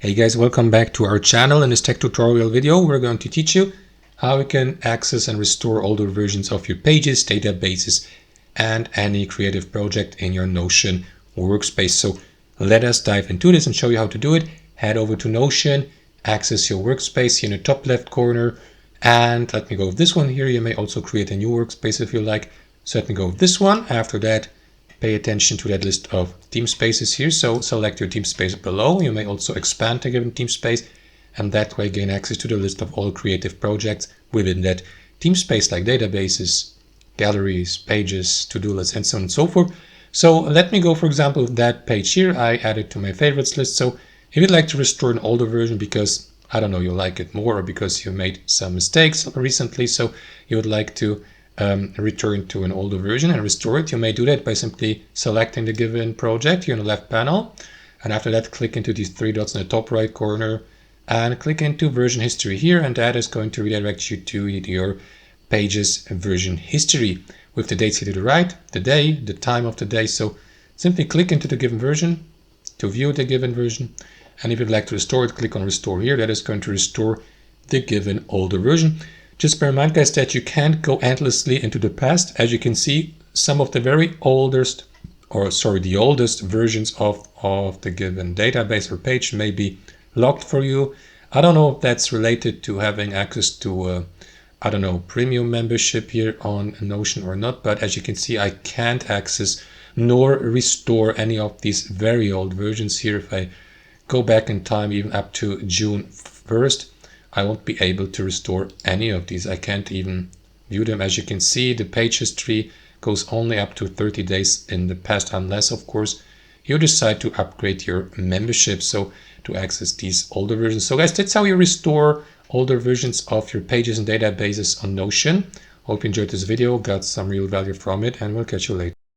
Hey guys, welcome back to our channel. In this tech tutorial video, we're going to teach you how you can access and restore older versions of your pages, databases, and any creative project in your Notion workspace. So let us dive into this and show you how to do it. Head over to Notion, access your workspace here in the top left corner, and let me go with this one here. You may also create a new workspace if you like. So let me go with this one. After that, pay attention to that list of theme spaces here. So select your theme space below. You may also expand a given theme space and that way gain access to the list of all creative projects within that theme space, like databases, galleries, pages, to-do lists, and so on and so forth. So let me go, for example, with that page here. I added to my favorites list. So if you'd like to restore an older version because, I don't know, you like it more, or because you made some mistakes recently, so you would like to return to an older version and restore it, you may do that by simply selecting the given project here in the left panel. And after that, click into these three dots in the top right corner and click into version history here. And that is going to redirect you to your page's version history with the dates here to the right, the day, the time of the day. So simply click into the given version to view the given version. And if you'd like to restore it, click on restore here. That is going to restore the given older version. Just bear in mind, guys, that you can't go endlessly into the past. As you can see, some of the very oldest, the oldest versions of the given database or page may be locked for you. I don't know if that's related to having access to, premium membership here on Notion or not. But as you can see, I can't access nor restore any of these very old versions here. If I go back in time, even up to June 1st, I won't be able to restore any of these. I can't even view them. As you can see, the page history goes only up to 30 days in the past, unless, of course, you decide to upgrade your membership, so to access these older versions. So guys, that's how you restore older versions of your pages and databases on Notion. Hope you enjoyed this video, got some real value from it, and we'll catch you later.